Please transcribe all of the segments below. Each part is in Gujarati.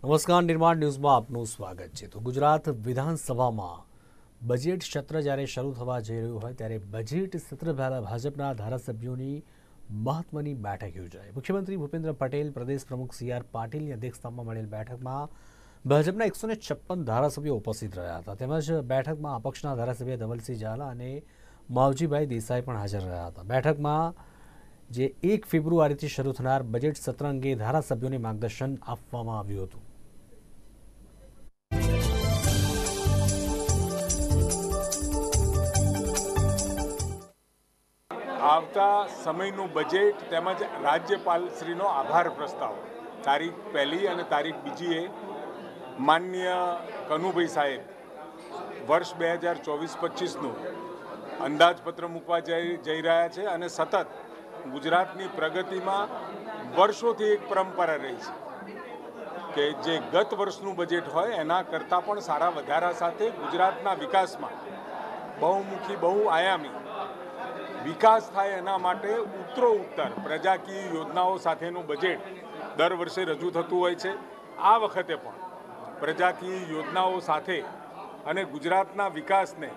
નમસ્કાર, નિર્માણ ન્યૂઝમાં આપનું સ્વાગત છે। તો ગુજરાત વિધાનસભામાં બજેટ સત્ર જ્યારે શરૂ થવા જઈ રહ્યું હોય ત્યારે બજેટ સત્ર પહેલા ભાજપના ધારાસભ્યોની મહત્વની બેઠક યોજાઈ। મુખ્યમંત્રી ભૂપેન્દ્ર પટેલ, પ્રદેશ પ્રમુખ CR પાટીલની અધ્યક્ષતામાં મળેલ બેઠકમાં ભાજપના 156 ધારાસભ્યો ઉપસ્થિત રહ્યા હતા। તેમજ બેઠકમાં અપક્ષના ધારાસભ્ય ધવલસિંહ ઝાલા અને માવજીભાઈ દેસાઈ પણ હાજર રહ્યા હતા। બેઠકમાં જે 1 ફેબ્રુઆરીથી શરૂ થનાર બજેટ સત્ર અંગે ધારાસભ્યોને માર્ગદર્શન આપવામાં આવ્યું હતું। આવતા સમયનું બજેટ તેમજ રાજ્યપાલશ્રીનો આભાર પ્રસ્તાવ તારીખ 1 અને તારીખ 2 માનનીય કનુભાઈ સાહેબ વર્ષ 2024-25નું અંદાજપત્ર મૂકવા જઈ રહ્યા છે અને સતત ગુજરાતની પ્રગતિમાં વર્ષોથી એક પરંપરા રહી છે કે જે ગત વર્ષનું બજેટ હોય એના કરતાં પણ સારા વધારા સાથે ગુજરાતના વિકાસમાં બહુમુખી બહુઆયામી વિકાસ થાય એના માટે ઉત્તરોત્તર પ્રજાકીય યોજનાઓ સાથેનું બજેટ દર વર્ષે રજૂ થતું હોય છે। આ વખતે પણ પ્રજાકીય યોજનાઓ સાથે અને ગુજરાતના વિકાસને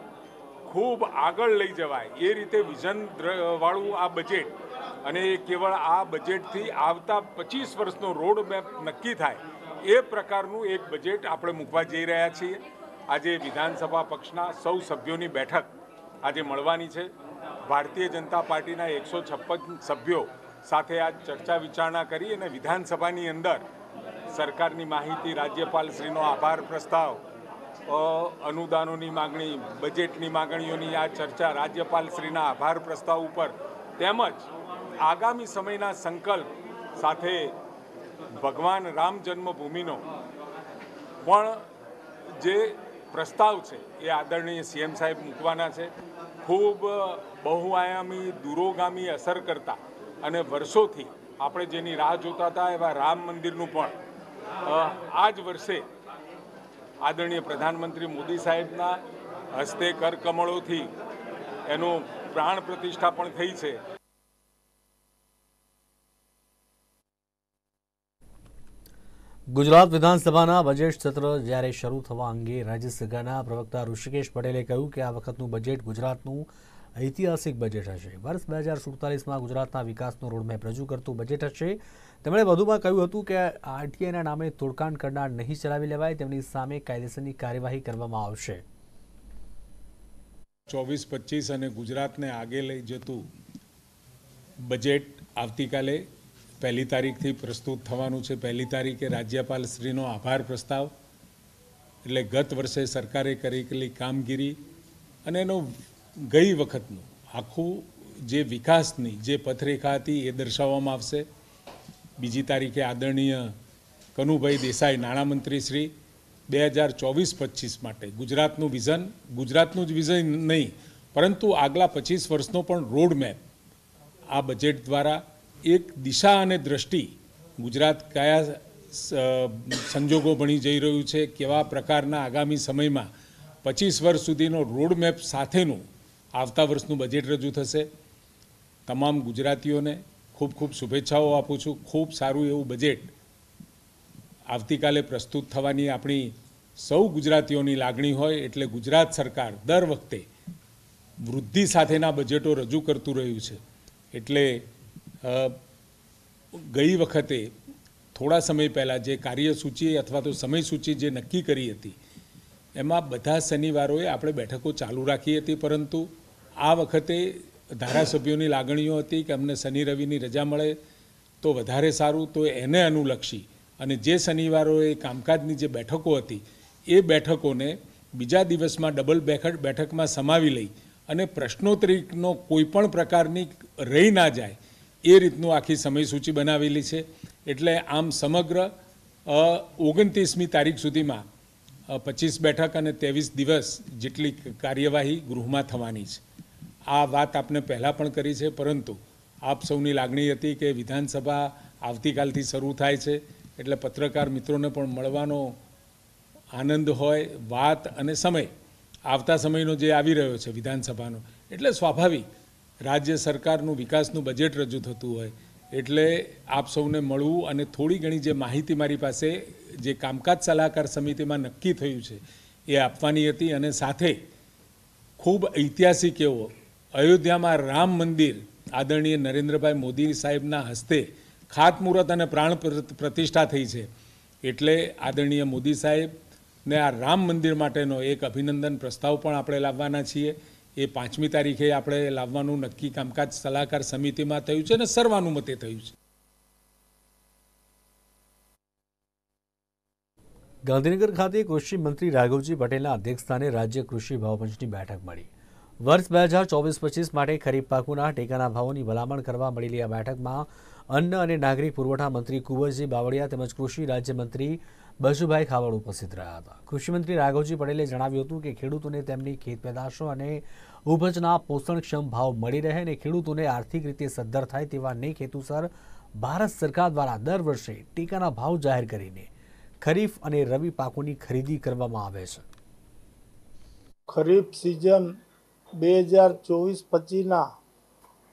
ખૂબ આગળ લઈ જવાય એ રીતે વિઝન વાળું આ બજેટ અને કેવળ આ બજેટથી આવતા 25 વર્ષનો રોડ મેપ નક્કી થાય એ પ્રકારનું એક બજેટ આપણે મૂકવા જઈ રહ્યા છીએ। આજે વિધાનસભા પક્ષના સૌ સભ્યોની બેઠક આજે મળવાની છે। ભારતીય જનતા પાર્ટીના 156 સભ્યો સાથે આજ ચર્ચા વિચારણા કરી અને વિધાનસભાની અંદર સરકારની માહિતી, રાજ્યપાલશ્રીનો આભાર પ્રસ્તાવ, અનુદાનોની માગણી, બજેટની માગણીઓની આ ચર્ચા, રાજ્યપાલશ્રીના આભાર પ્રસ્તાવ ઉપર તેમજ આગામી સમયના સંકલ્પ સાથે ભગવાન રામ જન્મભૂમિનો પણ જે પ્રસ્તાવ છે એ આદરણીય CM સાહેબ મૂકવાના છે। ખૂબ બહુઆયામી, દૂરોગામી અસર કરતા અને વર્ષોથી આપણે જેની રાહ જોતા હતા એવા રામ મંદિરનું પણ આ જ વર્ષે આદરણીય પ્રધાનમંત્રી મોદી સાહેબના હસ્તે કરકમળોથી એનું પ્રાણ પ્રતિષ્ઠા પણ થઈ છે। ગુજરાત વિધાનસભાના બજેટ સત્ર જ્યારે શરૂ થવા અંગે રાજ્ય સરકારના પ્રવક્તા ઋષિકેશ પટેલે કહ્યું કે આ વખતનું બજેટ ગુજરાતનું ઐતિહાસિક બજેટ હશે। વર્ષ 2047માં ગુજરાતના વિકાસનો રોડમેપ રજૂ કરતું બજેટ હશે। તેમણે વધુમાં કહ્યું હતું કે RTIના નામે તોડકાણ કરનાર નહીં ચલાવી લેવાય, તેમની સામે કાયદેસરની કાર્યવાહી કરવામાં આવશે। 24-25 અને ગુજરાતને આગે લઈ જતું બજેટ આવતીકાલે 1 તારીખથી પ્રસ્તુત થવાનું છે। 1 તારીખે રાજ્યપાલશ્રીનો આભાર પ્રસ્તાવ એટલે ગત વર્ષે સરકારે કરેલી કામગીરી અને એનો ગઈ વખતનું આખું જે વિકાસની જે પથરેખા હતી એ દર્શાવવામાં આવશે। 2 તારીખે આદરણીય કનુભાઈ દેસાઈ નાણામંત્રી શ્રી 2024-25 માટે ગુજરાતનું વિઝન, ગુજરાતનું જ વિઝન નહીં પરંતુ આગલા 25 વર્ષનો પણ રોડ મેપ આ બજેટ દ્વારા એક દિશા અને દ્રષ્ટિ ગુજરાત કયા સંજોગો બની જઈ રહ્યું છે, કેવા પ્રકારના આગામી સમયમાં 25 વર્ષ સુધીનો રોડમેપ સાથેનું આવતા વર્ષનું બજેટ રજૂ થશે। તમામ ગુજરાતીઓને ખૂબ ખૂબ શુભેચ્છાઓ આપું છું। ખૂબ સારું એવું બજેટ આવતીકાલે પ્રસ્તુત થવાની આપણી સૌ ગુજરાતીઓની લાગણી હોય એટલે ગુજરાત સરકાર દર વખતે વૃદ્ધિ સાથેના બજેટો રજૂ કરતું રહ્યું છે। એટલે ગઈ વખતે થોડા સમય પહેલાં જે કાર્યસૂચિ અથવા તો સમયસૂચિ જે નક્કી કરી હતી એમાં બધા શનિવારોએ આપણે બેઠકો ચાલુ રાખી હતી, પરંતુ આ વખતે ધારાસભ્યોની લાગણીઓ હતી કે અમને શનિ રવિની રજા મળે તો વધારે સારું, તો એને અનુલક્ષી અને જે શનિવારોએ કામકાજની જે બેઠકો હતી એ બેઠકોને બીજા દિવસમાં ડબલ બેઠકમાં સમાવી લઈ અને પ્રશ્નોત્તરીનો કોઈપણ પ્રકારની રહી ના જાય એ રીતનું આખી સમયસૂચિ બનાવેલી છે। એટલે આમ સમગ્ર 29મી તારીખ સુધીમાં 25 બેઠક અને 23 દિવસ જેટલી કાર્યવાહી ગૃહમાં થવાની છે। આ વાત આપને પહેલાં પણ કરી છે, પરંતુ આપ સૌની લાગણી હતી કે વિધાનસભા આવતીકાલથી શરૂ થાય છે એટલે પત્રકાર મિત્રોને પણ મળવાનો આનંદ હોય, વાત અને સમય આવતા સમયનો જે આવી રહ્યો છે વિધાનસભાનો, એટલે સ્વાભાવિક રાજ્ય સરકારનું વિકાસનું બજેટ રજૂ થતું હોય એટલે આપ સૌને મળવું અને થોડી ઘણી જે માહિતી મારી પાસે જે કામકાજ સલાહકાર સમિતિમાં નક્કી થયું છે એ આપવાની હતી. અને સાથે ખૂબ ઐતિહાસિક એવો અયોધ્યામાં રામ મંદિર આદરણીય નરેન્દ્રભાઈ મોદી સાહેબના હસ્તે ખાતમુહૂર્ત અને પ્રાણ પ્રતિષ્ઠા થઈ છે. એટલે આદરણીય મોદી સાહેબને આ રામ મંદિર માટેનો એક અભિનંદન પ્રસ્તાવ પણ આપણે લાવવાના છીએ. એ 5મી તારીખે આપણે લાવવાનું નક્કી કામકાજ સલાહકાર સમિતિમાં થયું છે અને સર્વાનુમતે થયું છે. ગાંધીનગર ખાતે કૃષિ મંત્રી રાઘવજી પટેલના અધ્યક્ષસ્થાને રાજ્ય કૃષિ ભાવપંચની બેઠક મળી. વર્ષ 2024-25 માટે ખરીફ પાકોના ટેકાના ભાવોની ભલામણ કરવા મળેલી આ બેઠકમાં અન્ન અને નાગરિક પુરવઠા મંત્રી કુંવરજી બાવળિયા તેમજ કૃષિ રાજ્યમંત્રી બચુભાઈ ખાવડ ઉપસ્થિત રહ્યા હતા. કૃષિમંત્રી રાઘવજી પટેલે જણાવ્યું હતું કે ખેડૂતોને તેમની ખેત પેદાશો અને ઉપજના પોષણક્ષમ ભાવ મળી રહે અને ખેડૂતોને આર્થિક રીતે સદ્ધર થાય તેવા નેક હેતુસર ભારત સરકાર દ્વારા દર વર્ષે ટેકાના ભાવ જાહેર કરીને ખરીફ અને રવિ પાકોની ખરીદી કરવામાં આવે છે. ખરીફ સિઝન 2024-25ના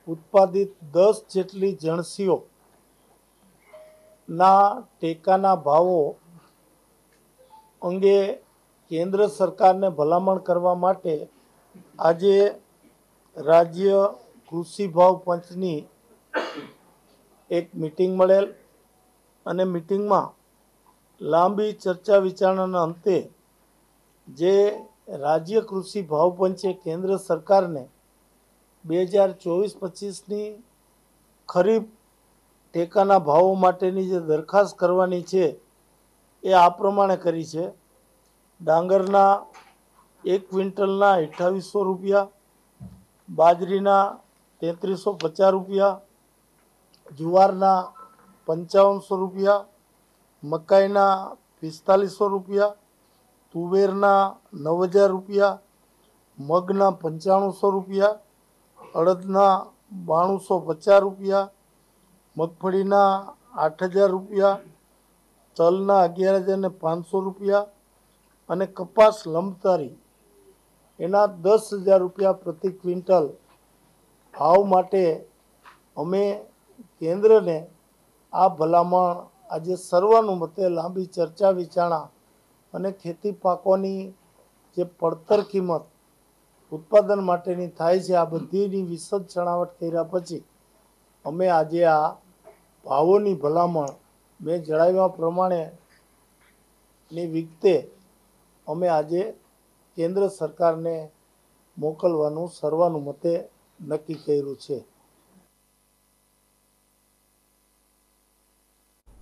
ઉત્પાદિત 10 જેટલી જણસીઓના ટેકાના ભાવો અંગે કેન્દ્ર સરકારને ભલામણ કરવા માટે આજે રાજ્ય કૃષિ ભાવ પંચની એક મિટિંગ મળેલ અને મિટિંગમાં લાંબી ચર્ચા વિચારણાના અંતે જે રાજ્ય કૃષિ ભાવ પંચે કેન્દ્ર સરકારને 2024-25ની ખરીફ ટેકાના ભાવો માટેની જે દરખાસ્ત કરવાની છે એ આ પ્રમાણે કરી છે. ડાંગરના 1 ક્વિન્ટલના 2800 રૂપિયા, બાજરીના 3350 રૂપિયા, જુવારના 5500 રૂપિયા, મકાઈના 4500 રૂપિયા, તુવેરના 9000 રૂપિયા, મગના 9500 રૂપિયા, અડદના 9250 રૂપિયા, મગફળીના 8000 રૂપિયા, તલના 11500 રૂપિયા અને કપાસ લંબતારી એના 10000 રૂપિયા પ્રતિ ક્વિન્ટલ ભાવ માટે અમે કેન્દ્રને આ ભલામણ આજે સર્વાનુમતે લાંબી ચર્ચા વિચારણા અને ખેતી પાકોની જે પડતર કિંમત ઉત્પાદન માટેની થાય છે આ બધીની વિશદ છણાવટ કર્યા પછી અમે આજે આ ભાવોની ભલામણ મેં જણાવ્યા પ્રમાણેની વિગતે અમે આજે કેન્દ્ર સરકારને મોકલવાનું સર્વાનુમતે નક્કી કર્યું છે.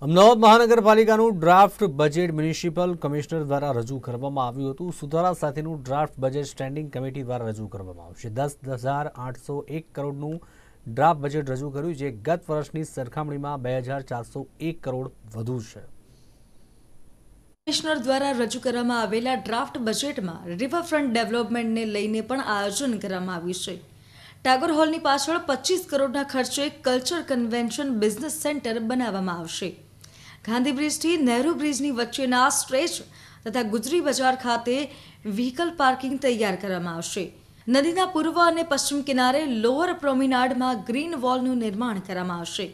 અમદાવાદ મહાનગરપાલિકાનું ડ્રાફ્ટ બજેટ મ્યુનિસિપલ કમિશનર દ્વારા રજૂ કરવામાં આવ્યું હતું. સુધારા સાથેનું ડ્રાફ્ટ બજેટ સ્ટેન્ડિંગ કમિટી દ્વારા રજૂ કરવામાં આવશે. 10,801 કરોડનું ડ્રાફ્ટ બજેટ રજૂ કર્યું, જે ગત વર્ષની સરખામણીમાં 2,401 કરોડ વધુ છે. કમિશનર દ્વારા રજૂ કરવામાં આવેલા ડ્રાફ્ટ બજેટમાં રિવરફ્રન્ટ ડેવલપમેન્ટને લઈને પણ આયોજન કરવામાં આવ્યું છે. ટાગોર હોલની પાછળ 25 કરોડના ખર્ચે કલ્ચર કન્વેન્શન બિઝનેસ સેન્ટર બનાવવામાં આવશે. ગાંધી બ્રિજથી નહેરુ બ્રિજની વચ્ચેના સ્ટ્રેચ તથા ગુજરી બજાર ખાતે વ્હીકલ પાર્કિંગ તૈયાર કરવામાં આવશે. નદીના પૂર્વ અને પશ્ચિમ કિનારે લોઅર પ્રોમિનાડમાં ગ્રીન વોલનું નિર્માણ કરવામાં આવશે.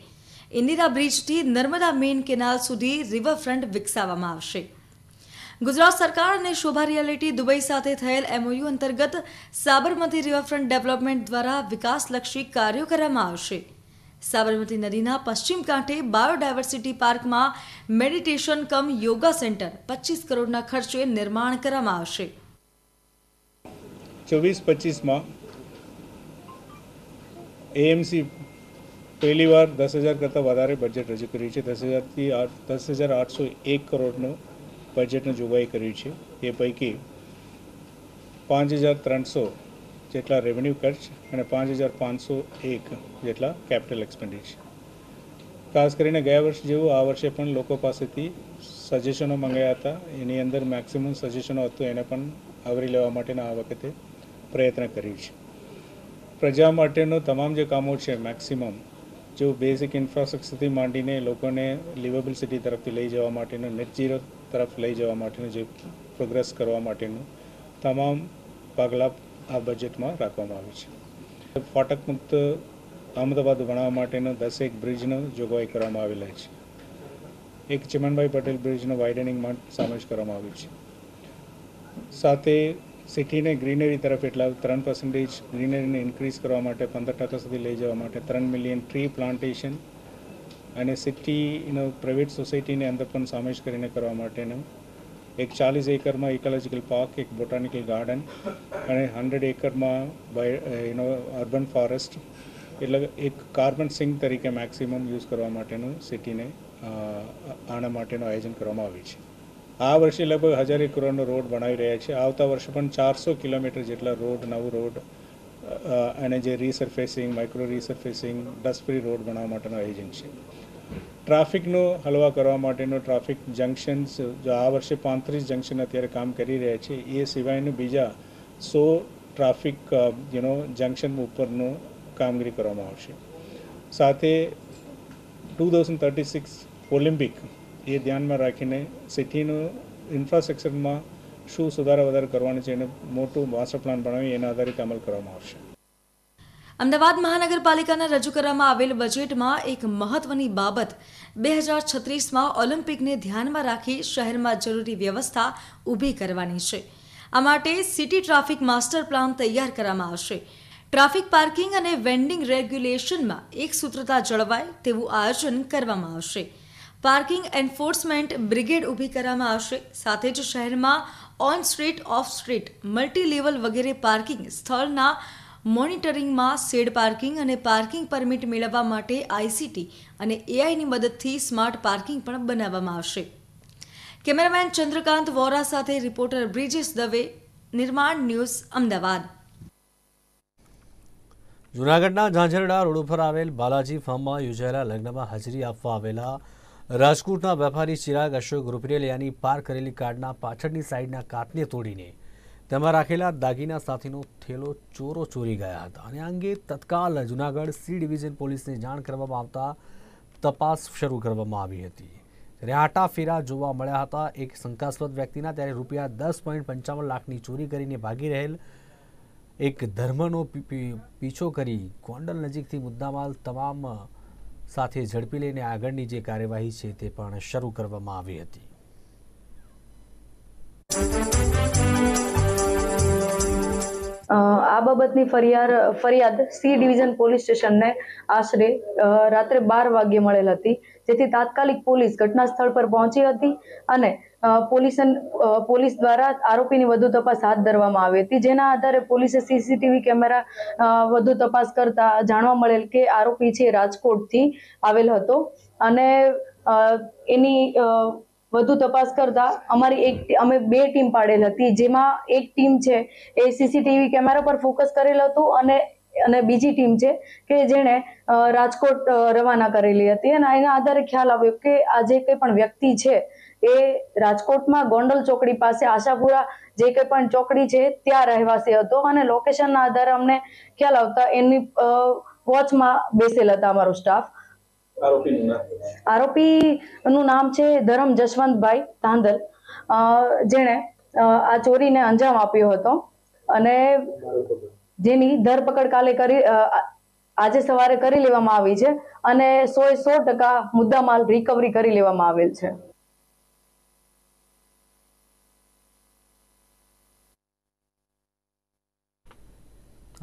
ઇન્દિરા બ્રિજથી નર્મદા મેઇન કેનાલ સુધી રિવરફ્રન્ટ વિકસાવવામાં આવશે. ગુજરાત સરકાર અને શોભા રિયાલિટી દુબઈ સાથે થયેલ MOU અંતર્ગત સાબરમતી રિવરફ્રન્ટ ડેવલપમેન્ટ દ્વારા વિકાસલક્ષી કાર્યો કરવામાં આવશે. સાબરમતી નદીના પશ્ચિમ કાંઠે બાયોડાયવર્સિટી પાર્કમાં મેડિટેશન કમ યોગા સેન્ટર 25 કરોડના ખર્ચે નિર્માણ કરવામાં આવશે. 24-25માં AMC પહેલી વાર 10,000 કરતાં વધારે બજેટ રજૂ કર્યું છે. 10,801 કરોડનું બજેટની જોગવાઈ કરી છે. એ પૈકી 5,300 જેટલા રેવન્યુ ખર્ચ અને 5,501 જેટલા કેપિટલ એક્સપેન્ડિચર. ખાસ કરીને ગયા વર્ષ જેવું આ વર્ષે પણ લોકો પાસેથી સજેશનો મંગાવ્યા હતા. એની અંદર મેક્સિમમ સજેશનો હતું, એને પણ આવરી લેવા માટેના આ વખતે પ્રયત્ન કર્યું છે. પ્રજા માટેનો તમામ જે કામો છે મેક્સિમમ જો બેઝિક ઇન્ફ્રાસ્ટ્રક્ચરથી માંડીને લોકોને લિવેબલ સિટી તરફથી લઈ જવા માટેનું, નેટ ઝીરો તરફ લઈ જવા માટેનું, જે પ્રોગ્રેસ કરવા માટેનું તમામ પગલાં આ બજેટમાં રાખવામાં આવ્યું છે. ફાટક મુક્ત અમદાવાદ બનાવવા માટેનો 10 બ્રિજનો જોગવાઈ કરવામાં આવેલા છે. એક ચિમનભાઈ પટેલ બ્રિજનો વાઇડનિંગમાં સમાવેશ કરવામાં આવ્યો છે. સાથે સિટીને ગ્રીનરી તરફ એટલા 3% ગ્રીનરીને ઇન્ક્રીઝ કરવા માટે 15% સુધી લઈ જવા માટે 3 મિલિયન ટ્રી પ્લાન્ટેશન અને સિટીનો પ્રાઇવેટ સોસાયટીને અંદર પણ સમાવેશ કરીને કરવા માટેનું એક 40 એકરમાં ઇકોલોજીકલ પાર્ક, એક બોટાનિકલ ગાર્ડન અને 100 એકરમાં અર્બન ફોરેસ્ટ એટલે એક કાર્બન સિંક તરીકે મેક્સિમમ યુઝ કરવા માટેનું સિટીને આના માટેનું આયોજન કરવામાં આવ્યું છે. આ વર્ષે લગભગ 1000 કરોડનો રોડ બનાવી રહ્યા છે. આવતા વર્ષે પણ 400 કિલોમીટર જેટલા રોડ, નવું રોડ અને જે resurfacing, micro resurfacing, dust free road બનાવવા માટેનું આયોજન છે. ટ્રાફિકનો હલવા કરવા માટેનો ટ્રાફિક જંકશન્સ, જો આ વર્ષે 35 જંકશન અત્યારે કામ કરી રહ્યા છે, એ સિવાયનું બીજા 100 ટ્રાફિક જંકશન ઉપરનું કામગીરી કરવામાં આવશે. સાથે 2036 ઓલિમ્પિક એ ધ્યાનમાં રાખીને સિટીનું ઇન્ફ્રાસ્ટ્રક્ચરમાં શું સુધારા વધારા કરવાનું છે એને મોટું માસ્ટર પ્લાન બનાવી એના આધારિત અમલ કરવામાં આવશે. અમદાવાદ મહાનગરપાલિકાના રજૂ કરવામાં આવેલ બજેટમાં એક મહત્વની બાબત 2036માં ઓલિમ્પિકને ધ્યાનમાં રાખી શહેરમાં જરૂરી વ્યવસ્થા ઊભી કરવાની છે. આ માટે સિટી ટ્રાફિક માસ્ટર પ્લાન તૈયાર કરવામાં આવશે. ટ્રાફિક પાર્કિંગ અને વેન્ડિંગ રેગ્યુલેશનમાં એક સૂત્રતા જળવાય તેવું આયોજન કરવામાં આવશે. પાર્કિંગ એન્ફોર્સમેન્ટ બ્રિગેડ ઊભી કરવામાં આવશે. સાથે જ શહેરમાં on street, of street, multi level વગેરે પાર્કિંગ સ્થળના મોનિટરિંગમાં શેડ પાર્કિંગ અને પાર્કિંગ પરમિટ મેળવવા માટે આઈસીટી અને એઆઈની મદદથી સ્માર્ટ પાર્કિંગ પણ બનાવવામાં આવશે. કેમેરામેન ચંદ્રકાંત વોરા સાથે રિપોર્ટર બ્રિજેશ દવે, નિર્માણ ન્યૂઝ, અમદાવાદ. જૂનાગઢના ઝાંઝરડા રોડ ઉપર આવેલ બાલાજી ફાર્મમાં યોજાયેલા લગ્નમાં હાજરી આપવા આવેલા રાજકોટના વેપારી ચિરાગ અશોક રૂપરેલિયાની પાર્ક કરેલી કારના પાછળની સાઈડના કાચને તોડીને તેમાં રાખેલા દાગીના સાથેનો થેલો ચોરો ચોરી ગયા હતા અને આ અંગે તત્કાલ જૂનાગઢ સી ડિવિઝન પોલીસને જાણ કરવામાં આવતા તપાસ શરૂ કરવામાં આવી હતી. ત્યારે આટા ફેરા જોવા મળ્યા હતા એક શંકાસ્પદ વ્યક્તિના. ત્યારે રૂપિયા 10.55 લાખની ચોરી કરીને ભાગી રહેલ એક ધર્મનો પીછો કરી ગોંડલ નજીકથી મુદ્દામાલ તમામ સાથે ઝડપી લઈને આગળની જે કાર્યવાહી છે તે પણ શરૂ કરવામાં આવી હતી. આ બાબતની ફરિયાદ સી ડિવિઝન પોલીસ સ્ટેશનને આશરે રાત્રે 12 વાગ્યે મળેલ હતી, જેથી તાત્કાલિક પોલીસ ઘટના સ્થળ પર પહોંચી હતી અને પોલીસ દ્વારા આરોપીની વધુ તપાસ હાથ ધરવામાં આવી હતી. જેના આધારે પોલીસે સીસીટીવી કેમેરા વધુ તપાસ કરતા જાણવા મળેલ કે આરોપી છે રાજકોટથી આવેલ હતો અને એની વધુ તપાસ કરતા અમે 2 ટીમ પાડેલ હતી, જેમાં એક ટીમ છે એ સીસીટીવી કેમેરા પર ફોકસ કરેલ હતું અને બીજી ટીમ છે કે જેણે રાજકોટ રવાના કરેલી હતી. અને એના આધારે ખ્યાલ આવ્યો કે આ જે કંઈ પણ વ્યક્તિ છે એ રાજકોટમાં ગોંડલ ચોકડી પાસે આશાપુરા જે કંઈ પણ ચોકડી છે ત્યાં રહેવાસી હતો અને લોકેશનના આધારે અમને ખ્યાલ આવતા એની વોચમાં બેસેલ હતા અમારો સ્ટાફ. આરોપીનું નામ છે ધરમ જશવંતભાઈ ધાંધલ, જેણે આ ચોરીને અંજામ આપ્યો હતો અને જેની ધરપકડ આજે સવારે કરી લેવામાં આવી છે અને 100% મુદ્દામાલ રિકવરી કરી લેવામાં આવેલ છે.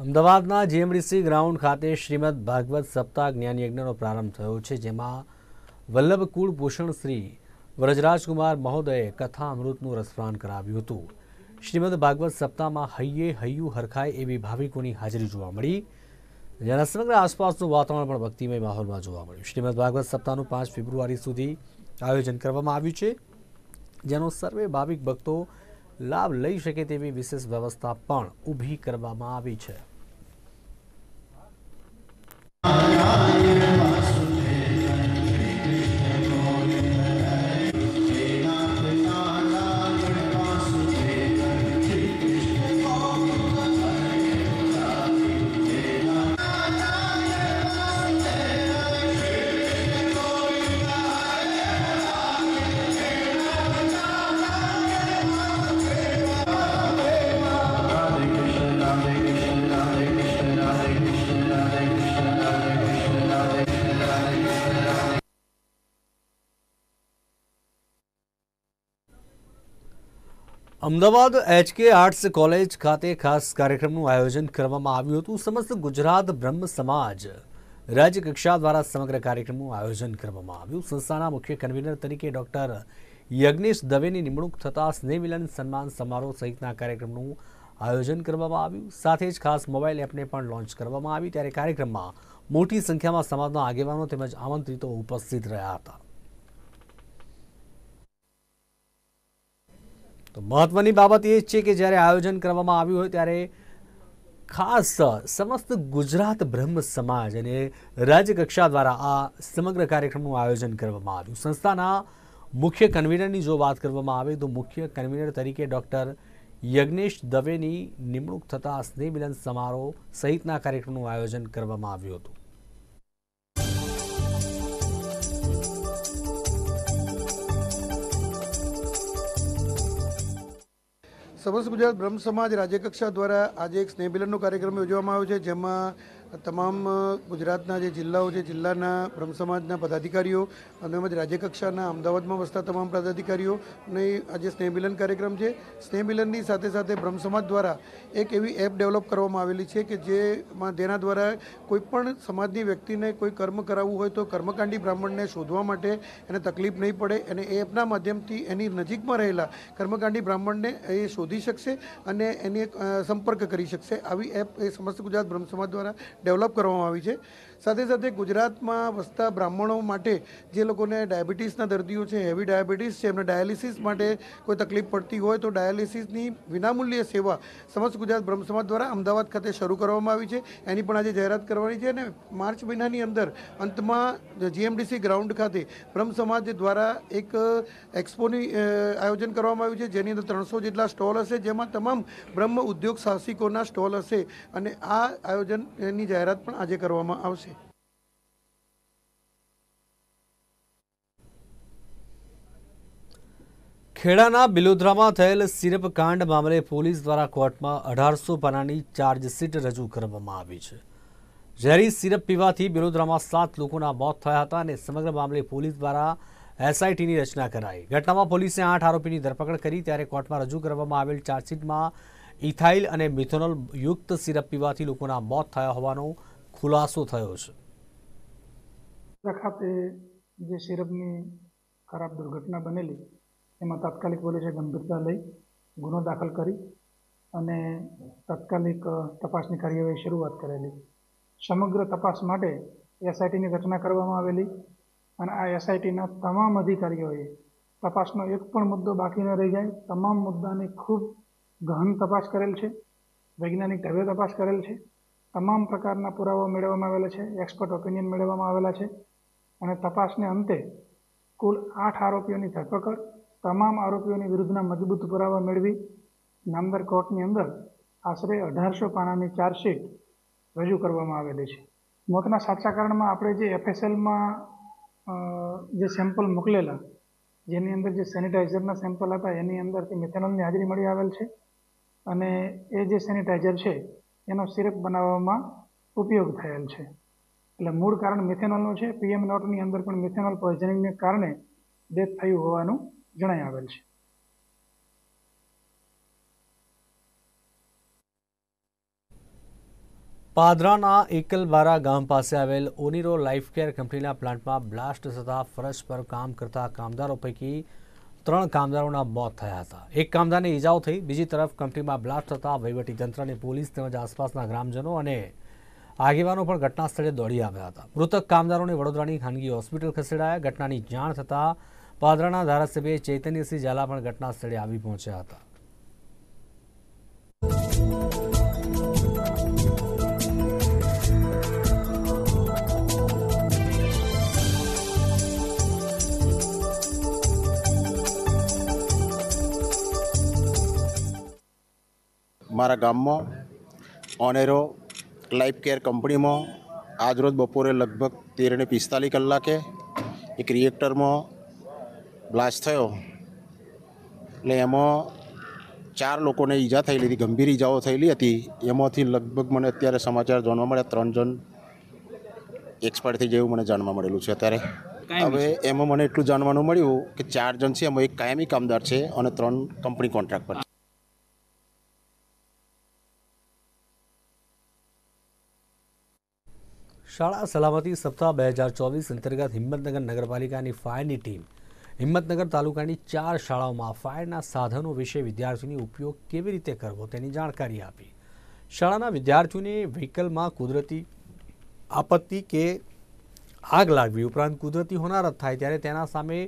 અમદાવાદના જીએમડીસી ગ્રાઉન્ડ ખાતે શ્રીમદ ભાગવત સપ્તાહ જ્ઞાન યજ્ઞનો પ્રારંભ થયો છે, જેમાં વલ્લભ કુળ ભૂષણ શ્રી વ્રજરાજકુમાર મહોદયે કથા અમૃતનું રસપાન કરાવ્યું હતું. શ્રીમદ ભાગવત સપ્તાહમાં હૈયે હૈયું હરખાય એવી ભાવિકોની હાજરી જોવા મળી, જેના સમગ્ર આસપાસનું વાતાવરણ પણ ભક્તિમય માહોલમાં જોવા મળ્યું. શ્રીમદ ભાગવત સપ્તાહનું 5 ફેબ્રુઆરી સુધી આયોજન કરવામાં આવ્યું છે, જેનો સર્વે ભાવિક ભક્તો લાભ લઈ શકે તેવી વિશેષ વ્યવસ્થા પણ ઊભી કરવામાં આવી છે. અમદાવાદ HK આર્ટ્સ કોલેજ ખાતે ખાસ કાર્યક્રમનું આયોજન કરવામાં આવ્યું હતું. સમસ્ત ગુજરાત બ્રહ્મ સમાજ રાજ્ય કક્ષા દ્વારા સમગ્ર કાર્યક્રમનું આયોજન કરવામાં આવ્યું. સંસ્થાના મુખ્ય કન્વીનર તરીકે ડોક્ટર યજ્ઞેશ દવેની નિમણૂક થતાં સ્નેહ મિલન સન્માન સમારોહ સહિતના કાર્યક્રમનું આયોજન કરવામાં આવ્યું. સાથે જ ખાસ મોબાઈલ એપને પણ લોન્ચ કરવામાં આવી. ત્યારે કાર્યક્રમમાં મોટી સંખ્યામાં સમાજના આગેવાનો તેમજ આમંત્રિતો ઉપસ્થિત રહ્યા હતા. તો મહત્વની બાબત એ છે કે જ્યારે આયોજન કરવામાં આવ્યું હોય ત્યારે ખાસ સમસ્ત ગુજરાત બ્રહ્મ સમાજ અને રાજ્ય કક્ષા દ્વારા આ સમગ્ર કાર્યક્રમનું આયોજન કરવામાં આવ્યું. સંસ્થાના મુખ્ય કન્વીનરની જો વાત કરવામાં આવે તો મુખ્ય કન્વીનર તરીકે ડોક્ટર યજ્ઞેશ દવેની નિમણૂક થતાં સ્નેહ મિલન સમારોહ સહિતના કાર્યક્રમનું આયોજન કરવામાં આવ્યું હતું. સમસ્ત ગુજરાત બ્રહ્મ સમાજ રાજ્યકક્ષા દ્વારા આજે એક સ્નેહ મિલનનો કાર્યક્રમ યોજવામાં આવ્યો છે, જેમાં તમામ ગુજરાતના જે જિલ્લાઓ છે, જિલ્લાના બ્રહ્મ સમાજના પદાધિકારીઓ અને તેમજ રાજ્યકક્ષાના અમદાવાદમાં વસતા તમામ પદાધિકારીઓને આજે સ્નેહ મિલન કાર્યક્રમ છે. સ્નેહ મિલનની સાથે સાથે બ્રહ્મ સમાજ દ્વારા એક એવી એપ ડેવલપ કરવામાં આવેલી છે કે જેના દ્વારા કોઈપણ સમાજની વ્યક્તિને કોઈ કર્મ કરાવવું હોય તો કર્મકાંડી બ્રાહ્મણને શોધવા માટે એને તકલીફ નહીં પડે અને એ એપના માધ્યમથી એની નજીકમાં રહેલા કર્મકાંડી બ્રાહ્મણને એ શોધી શકશે અને એની સંપર્ક કરી શકશે. આવી એપ એ સમસ્ત ગુજરાત બ્રહ્મ સમાજ દ્વારા ડેવલપ કરવામાં આવી છે. સાથે સાથે ગુજરાતમાં વસતા બ્રાહ્મણો માટે જે લોકોને ડાયાબિટીસના દર્દીઓ છે, હેવી ડાયાબિટીસ છે, એમને ડાયાલિસિસ માટે કોઈ તકલીફ પડતી હોય તો ડાયાલિસિસની વિનામૂલ્ય સેવા સમસ્ત ગુજરાત બ્રહ્મ સમાજ દ્વારા અમદાવાદ ખાતે શરૂ કરવામાં આવી છે. એની પણ આજે જાહેરાત કરવાની છે અને માર્ચ મહિનાની અંદર અંતમાં GMDC ગ્રાઉન્ડ ખાતે બ્રહ્મ સમાજ દ્વારા એક એક્સપોની આયોજન કરવામાં આવ્યું છે, જેની અંદર 300 જેટલા સ્ટોલ હશે, જેમાં તમામ બ્રહ્મ ઉદ્યોગ સાહસિકોના સ્ટોલ હશે અને આ આયોજનની જાહેરાત પણ આજે કરવામાં આવશે. ખેડાના બિલોદરામાં થયેલ સિરપ કાંડ મામલે પોલીસ દ્વારા કોર્ટમાં 1800 પાનાની ચાર્જશીટ રજૂ કરવામાં આવી છે. ઝેરી સિરપ પીવાથી બિલોદરામાં 7 લોકોના મોત થયા હતા અને સમગ્ર મામલે પોલીસ દ્વારા SITની રચના કરાઈ. ઘટનામાં પોલીસે 8 આરોપીની ધરપકડ કરી. ત્યારે કોર્ટમાં રજૂ કરવામાં આવેલ ચાર્જશીટમાં ઇથાઇલ અને મિથેનોલ યુક્ત સિરપ પીવાથી લોકોના મોત થયા હોવાનો ખુલાસો થયો છે. ખાતે જે સિરપની ખરાબ દુર્ઘટના બનેલી એમાં તાત્કાલિક પોલીસે ગંભીરતા લઈ ગુનો દાખલ કરી અને તાત્કાલિક તપાસની કાર્યવાહી શરૂઆત કરેલી. સમગ્ર તપાસ માટે SITની રચના કરવામાં આવેલી અને આ SITના તમામ અધિકારીઓએ તપાસનો એક પણ મુદ્દો બાકી ન રહી જાય તમામ મુદ્દાની ખૂબ ગહન તપાસ કરેલ છે. વૈજ્ઞાનિક ઢબે તપાસ કરેલ છે. તમામ પ્રકારના પુરાવા મેળવવામાં આવેલા છે. એક્સપર્ટ ઓપિનિયન મેળવવામાં આવેલા છે અને તપાસને અંતે કુલ 8 આરોપીઓની ધરપકડ, તમામ આરોપીઓની વિરુદ્ધના મજબૂત પુરાવા મેળવી નામદાર કોર્ટની અંદર આશરે 1800 પાનાની ચાર્જશીટ રજૂ કરવામાં આવેલી છે. મોતના સાચા કારણમાં આપણે જે FSLમાં જે સેમ્પલ મોકલેલા, જેની અંદર જે સેનિટાઈઝરના સેમ્પલ હતા, એની અંદરથી મિથેનોલની હાજરી મળી આવેલ છે અને એ જે સેનિટાઈઝર છે એનો સિરપ બનાવવામાં ઉપયોગ થયેલ છે. એટલે મૂળ કારણ મિથેનોલનું છે. PM નોટની અંદર પણ મિથેનોલ પોઈઝનિંગને કારણે ડેથ થયું હોવાનું જણાઈ આવેલ છે. પાદરાના એકલબારા ગામ પાસે આવેલ ઓનિરો લાઈફકેર કંપનીના પ્લાન્ટમાં બ્લાસ્ટ થતાં ફરજ પર કામ કરતા કામદારો પૈકી 3 કામદારોના મોત થયા હતા. એક કામદારને ઈજાઓ થઈ. બીજી તરફ કંપનીમાં બ્લાસ્ટ થતાં વહીવટીતંત્ર અને પોલીસ તેમજ આસપાસના ગ્રામજનો અને આગેવાનો પણ ઘટના સ્થળે દોડી આવ્યા હતા. મૃતક કામદારોને વડોદરાની ખાનગી હોસ્પિટલ ખસેડાયા. ઘટનાની જાણ થતાં પાદરાના ધારાસભ્ય ચૈતન્યસિંહ ઝાલા પણ ઘટના સ્થળે આવી પહોંચ્યા હતા. મારા ગામમાં ઓનેરો લાઈફ કેર કંપનીમાં આજરોજ બપોરે લગભગ 13:45 કલાકે એક રિએક્ટરમાં બ્લાસ્ટ થયો. એટલે એમાં 4 લોકોને ઈજા થયેલી હતી, ગંભીર ઈજાઓ થયેલી હતી. એમાંથી લગભગ મને અત્યારે સમાચાર જાણવા મળ્યા 3 જણ એક્સપાયર થઈ જેવું મને જાણવા મળેલું છે અત્યારે. હવે એમાં મને એટલું જાણવાનું મળ્યું કે 4 જણ છે, એમાં એક કાયમી કામદાર છે અને 3 કંપની કોન્ટ્રાક્ટ પર છે. શાળા સલામતી સપ્તાહ 2024 અંતર્ગત હિંમતનગર નગરપાલિકાની ફાયરની ટીમ હિંમતનગર તાલુકાની 4 શાળાઓમાં ફાયરના સાધનો વિશે વિદ્યાર્થીઓને ઉપયોગ કેવી રીતે કરવો તેની જાણકારી આપી. શાળાના વિદ્યાર્થીઓને વ્હીકલમાં કુદરતી આપત્તિ કે આગ લાગવી ઉપરાંત કુદરતી હોનારત થાય ત્યારે તેના સામે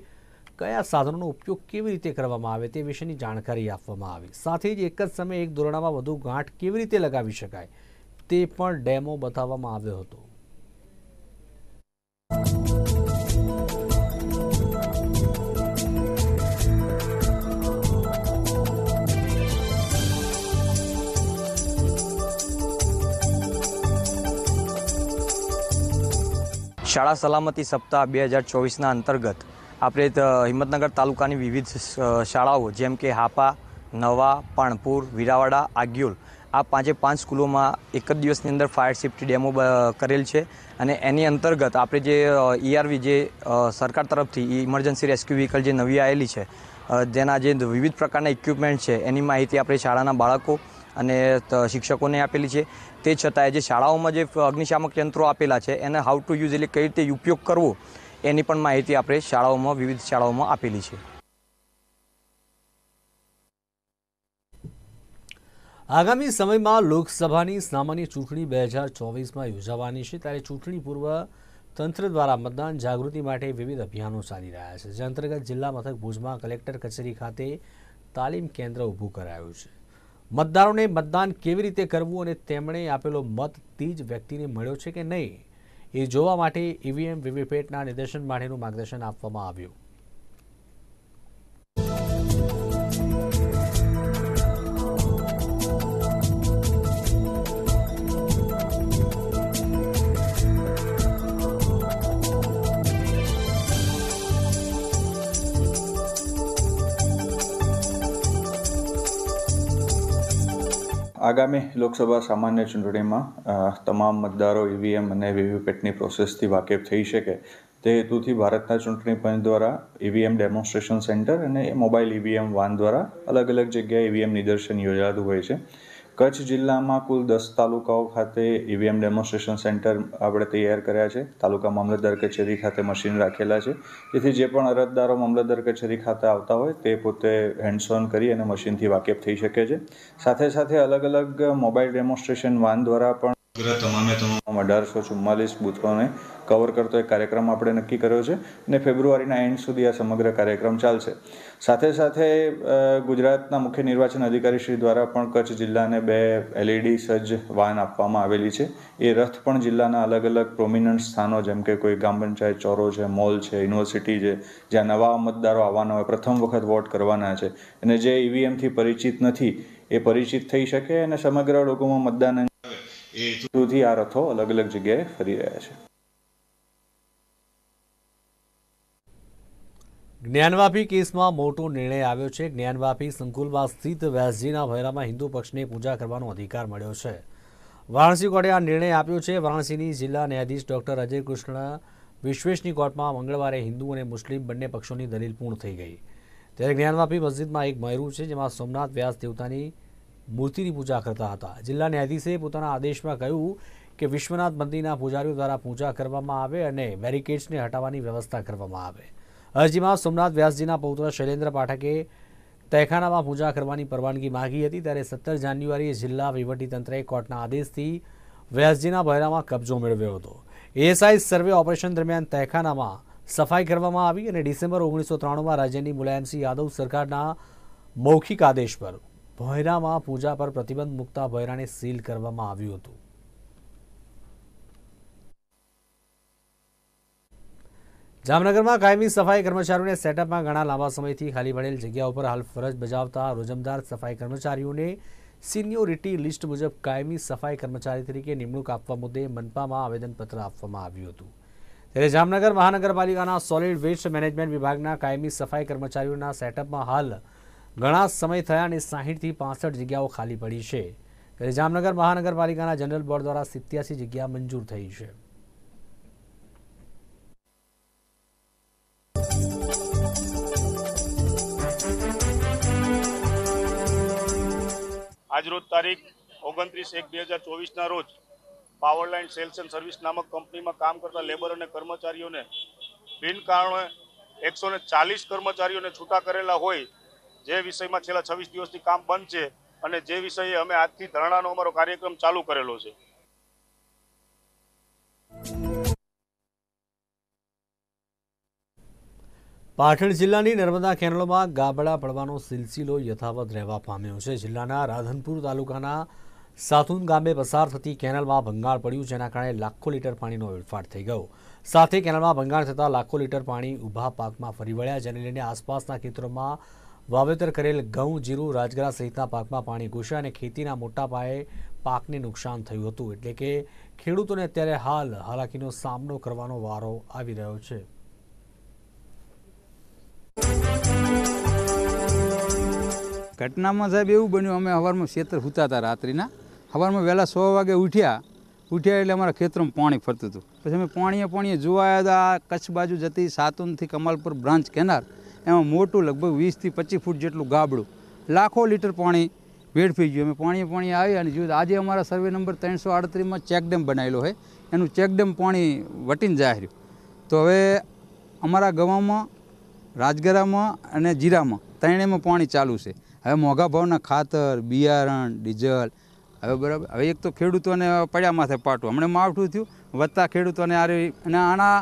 કયા સાધનોનો ઉપયોગ કેવી રીતે કરવામાં આવે તે વિશેની જાણકારી આપવામાં આવી. સાથે જ એક જ સમયે એક દોરડામાં વધુ ગાંઠ કેવી રીતે લગાવી શકાય તે પણ ડેમો બતાવવામાં આવ્યો હતો. શાળા સલામતી સપ્તાહ 2024ના અંતર્ગત આપણે હિંમતનગર તાલુકાની વિવિધ શાળાઓ જેમ કે હાપા, નવા, પાણપુર, વીરાવાડા, આગિયોલ આ 5 સ્કૂલોમાં એક જ દિવસની અંદર ફાયર સેફ્ટી ડેમો કરેલ છે. અને એની અંતર્ગત આપણે જે ERV જે સરકાર તરફથી ઇમરજન્સી રેસ્ક્યુ વ્હીકલ જે નવી આવેલી છે જેના જે વિવિધ પ્રકારના ઇક્વિપમેન્ટ છે એની માહિતી આપણે શાળાના બાળકો અને શિક્ષકોને આપેલી છે. તે છતાંય જે શાળાઓમાં જે અગ્નિશામક યંત્રો આપેલા છે એને હાઉ ટુ યુઝ એટલે કઈ રીતે ઉપયોગ કરવો એની પણ માહિતી આપણે શાળાઓમાં વિવિધ શાળાઓમાં આપેલી છે. આગામી સમયમાં લોકસભાની સામાન્ય ચૂંટણી 2024માં યોજાવાની છે ત્યારે ચૂંટણી પૂર્વ તંત્ર દ્વારા મતદાન જાગૃતિ માટે વિવિધ અભિયાનો ચાલી રહ્યા છે. જે અંતર્ગત જિલ્લા મથક ભુજમાં કલેક્ટર કચેરી ખાતે તાલીમ કેન્દ્ર ઊભું કરાયું છે. મતદારોને મતદાન કેવી રીતે કરવું અને તેમણે આપેલો મત તે જ વ્યક્તિને મળ્યો છે કે નહીં એ જોવા માટે EVM વીવીપેટના નિદર્શન માટેનું માર્ગદર્શન આપવામાં આવ્યું. આગામી લોકસભા સામાન્ય ચૂંટણીમાં તમામ મતદારો EVM અને વીવીપેટની પ્રોસેસથી વાકેફ થઈ શકે તે હેતુથી ભારતના ચૂંટણી પંચ દ્વારા EVM ડેમોન્સ્ટ્રેશન સેન્ટર અને મોબાઈલ EVM વાન દ્વારા અલગ અલગ જગ્યાએ EVM નિદર્શન યોજાતું હોય છે. કચ્છ જિલ્લામાં કુલ 10 તાલુકાઓ ખાતે EVM ડેમોન્સ્ટ્રેશન સેન્ટર આપણે તૈયાર કર્યા છે. તાલુકા મામલતદાર કચેરી ખાતે મશીન રાખેલા છે જેથી જે પણ અરજદારો મામલતદાર કચેરી ખાતે આવતા હોય તે પોતે હેન્ડ્સ ઓન કરી અને મશીનથી વાકેફ થઈ શકે છે. સાથે સાથે અલગ અલગ મોબાઈલ ડેમોન્સ્ટ્રેશન વાન દ્વારા પણ તમામ 1844 બૂથોને કવર કરતો એક કાર્યક્રમ આપણે નક્કી કર્યો છે અને ફેબ્રુઆરીના એન્ડ સુધી આ સમગ્ર કાર્યક્રમ ચાલશે. સાથે સાથે ગુજરાતના મુખ્ય નિર્વાચન અધિકારી શ્રી દ્વારા પણ કચ્છ જિલ્લાને 2 LED સજ્જ વાન આપવામાં આવેલી છે. એ રથ પણ જિલ્લાના અલગ અલગ પ્રોમિનન્ટ સ્થાનો જેમ કે કોઈ ગ્રામ પંચાયત ચોરો છે, મોલ છે, યુનિવર્સિટી છે, જ્યાં નવા મતદારો આવવાના હોય, પ્રથમ વખત વોટ કરવાના છે અને જે EVMથી પરિચિત નથી એ પરિચિત થઈ શકે અને સમગ્ર લોકોમાં મતદાન એ હેતુથી આ રથો અલગ અલગ જગ્યાએ ફરી રહ્યા છે. જ્ઞાનવાપી કેસમાં મોટો નિર્ણય આવ્યો છે. જ્ઞાનવાપી સંકુલમાં સ્થિત વ્યાસજીના ભૈરામાં હિન્દુ પક્ષને પૂજા કરવાનો અધિકાર મળ્યો છે. વારાણસી કોર્ટે આ નિર્ણય આપ્યો છે. વારાણસીની જિલ્લા ન્યાયાધીશ ડોક્ટર અજય કૃષ્ણ વિશ્વેશની કોર્ટમાં મંગળવારે હિન્દુ અને મુસ્લિમ બંને પક્ષોની દલીલ પૂર્ણ થઈ ગઈ. ત્યારે જ્ઞાનવાપી મસ્જિદમાં એક મહેરું છે જેમાં સોમનાથ વ્યાસ દેવતાની મૂર્તિની પૂજા કરતા હતા. જિલ્લા ન્યાયાધીશે પોતાના આદેશમાં કહ્યું કે વિશ્વનાથ મંદિરના પૂજારીઓ દ્વારા પૂજા કરવામાં આવે અને બેરિકેડ્સને હટાવવાની વ્યવસ્થા કરવામાં આવે. અરજીમાં સોમનાથ વ્યાસજીના પૌત્ર શૈલેન્દ્ર પાઠકે તહેખાનામાં પૂજા કરવાની પરવાનગી માંગી હતી. ત્યારે 17 જાન્યુઆરીએ જિલ્લા વહીવટીતંત્રએ કોર્ટના આદેશથી વ્યાસજીના ભૈરામાં કબજો મેળવ્યો હતો. ASI સર્વે ઓપરેશન દરમિયાન તહેખાનામાં સફાઈ કરવામાં આવી અને ડિસેમ્બર 1993માં રાજ્યની મુલાયમસિંહ યાદવ સરકારના મૌખિક આદેશ પર ભૈરામાં પૂજા પર પ્રતિબંધ મૂકતા ભૈરાને સીલ કરવામાં આવ્યું હતું. જામનગરમાં કાયમી સફાઈ કર્મચારીઓને સેટઅપમાં ઘણા લાંબા સમયથી ખાલી પડેલ જગ્યાઓ પર હાલ ફરજ બજાવતા રોજમદાર સફાઈ કર્મચારીઓને સિનિયોરિટી લિસ્ટ મુજબ કાયમી સફાઈ કર્મચારી તરીકે નિમણૂક આપવા મુદ્દે મનપામાં આવેદનપત્ર આપવામાં આવ્યું હતું. ત્યારે જામનગર મહાનગરપાલિકાના સોલિડ વેસ્ટ મેનેજમેન્ટ વિભાગના કાયમી સફાઈ કર્મચારીઓના સેટઅપમાં હાલ ઘણા સમય થયા અને 60થી 65 જગ્યાઓ ખાલી પડી છે. ત્યારે જામનગર મહાનગરપાલિકાના જનરલ બોર્ડ દ્વારા 87 જગ્યા મંજૂર થઈ છે. આજરોજ તારીખ 29/1/2024ના રોજ પાવરલાઇન સેલ્સ એન્ડ સર્વિસ નામક કંપનીમાં કામ કરતા લેબર અને કર્મચારીઓને બિન કારણે 140 કર્મચારીઓને છૂટા કરેલા હોય, જે વિષયમાં છેલ્લા 26 દિવસથી કામ બંધ છે અને જે વિષયે અમે આજથી ધરણાનો અમારો કાર્યક્રમ ચાલુ કરેલો છે. પાટણ જિલ્લાની નર્મદા કેનાલોમાં ગાબડા પડવાનો સિલસિલો યથાવત રહેવા પામ્યો છે. જિલ્લાના રાધનપુર તાલુકાના સાતુન ગામે પસાર થતી કેનાલમાં ભંગાણ પડ્યું, જેના કારણે લાખો લીટર પાણીનો વેડફાટ થઈ ગયો. સાથે કેનાલમાં ભંગાણ થતાં લાખો લીટર પાણી ઊભા પાકમાં ફરી વળ્યા, જેને લઈને આસપાસના ખેતરોમાં વાવેતર કરેલ ઘઉં, જીરું, રાજગરા સહિતના પાકમાં પાણી ઘૂસ્યા અને ખેતીના મોટા પાયે પાકને નુકસાન થયું હતું. એટલે કે ખેડૂતોને અત્યારે હાલાકીનો સામનો કરવાનો વારો આવી રહ્યો છે. ઘટનામાં સાહેબ એવું બન્યું, અમે સવારમાં ખેતર સૂતા હતા, રાત્રિના સવારમાં વહેલા 6 વાગે ઉઠ્યા એટલે અમારા ખેતરમાં પાણી ફરતું હતું. પછી અમે પાણીએ જોવા આવ્યા હતા. કચ્છ બાજુ જતી સાતુનથી કમાલપુર બ્રાન્ચ કેનાલ, એમાં મોટું લગભગ 20 થી 25 ફૂટ જેટલું ગાબડું, લાખો લીટર પાણી વેડફી ગયું. અમે પાણીએ આવી અને જોયું આજે અમારા સર્વે નંબર 338માં ચેકડેમ બનાવેલો હોય, એનું ચેકડેમ પાણી વટીને જાય રહ્યું. તો હવે અમારા ગવામાં, રાજગરામાં અને જીરામાં ત્રણેયમાં પાણી ચાલુ છે. હવે મોંઘા ભાવના ખાતર, બિયારણ, ડીઝલ, હવે બરાબર. હવે એક તો ખેડૂતોને પડ્યા માથે પાટું, હમણાં માવઠું થયું, વધતા ખેડૂતોને અને આના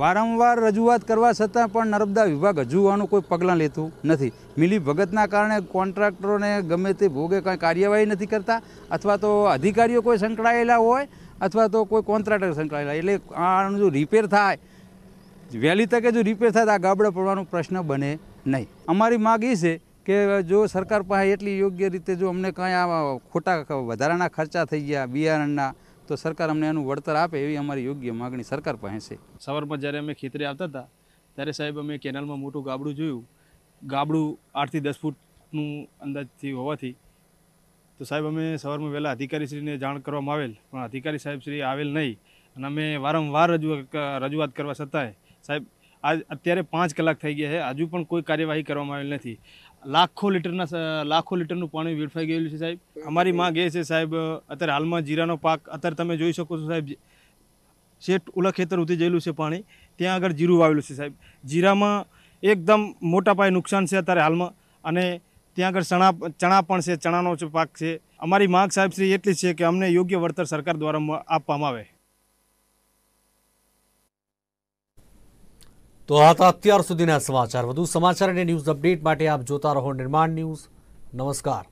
વારંવાર રજૂઆત કરવા છતાં પણ નર્મદા વિભાગ હજુ આનું કોઈ પગલાં લેતું નથી. મિલી ભગતના કારણે કોન્ટ્રાક્ટરોને ગમે તે ભોગે કાંઈ કાર્યવાહી નથી કરતા, અથવા તો અધિકારીઓ કોઈ સંકળાયેલા હોય અથવા તો કોઈ કોન્ટ્રાક્ટર સંકળાયેલા. એટલે આનું જો રિપેર થાય, વહેલી તકે જો રિપેર થાય તો આ ગાબડા પડવાનો પ્રશ્ન બને નહીં. અમારી માગ એ છે કે જો સરકાર પાસે એટલી યોગ્ય રીતે જો અમને કાંઈ આ ખોટા વધારાના ખર્ચા થઈ ગયા બિયારણના, તો સરકાર અમને એનું વળતર આપે એવી અમારી યોગ્ય માગણી સરકાર પાસે છે. સવારમાં જ્યારે અમે ખેતરે આવતા હતા ત્યારે સાહેબ અમે કેનાલમાં મોટું ગાબડું જોયું. ગાબડું 8 થી 10 ફૂટનું અંદાજથી હોવાથી તો સાહેબ અમે સવારમાં વહેલા અધિકારીશ્રીને જાણ કરવામાં આવેલ, પણ અધિકારી સાહેબશ્રી આવેલ નહીં. અને અમે વારંવાર રજૂઆત કરવા છતાંય સાહેબ આજ અત્યારે 5 કલાક થઈ ગયા છે, હજુ પણ કોઈ કાર્યવાહી કરવામાં આવેલ નથી. લાખો લીટરનું પાણી વેડફાઈ ગયેલું છે સાહેબ. અમારી માંગ એ છે સાહેબ, અત્યારે હાલમાં જીરાનો પાક અત્યારે તમે જોઈ શકો છો સાહેબ, શેઠ ઉલા ખેતર ઉતરી ગયેલું છે પાણી, ત્યાં આગળ જીરું વાવેલું છે સાહેબ. જીરામાં એકદમ મોટા પાયે નુકસાન છે અત્યારે હાલમાં, અને ત્યાં આગળ ચણા પણ છે, ચણાનો પાક છે. અમારી માંગ સાહેબ શ્રી એટલી છે કે અમને યોગ્ય વળતર સરકાર દ્વારા આપવામાં આવે. તો આ હતા અત્યાર સુધીના સમાચાર. વધુ સમાચાર અને ન્યૂઝ અપડેટ માટે આપ જોતા રહો નિર્માણ ન્યૂઝ. નમસ્કાર.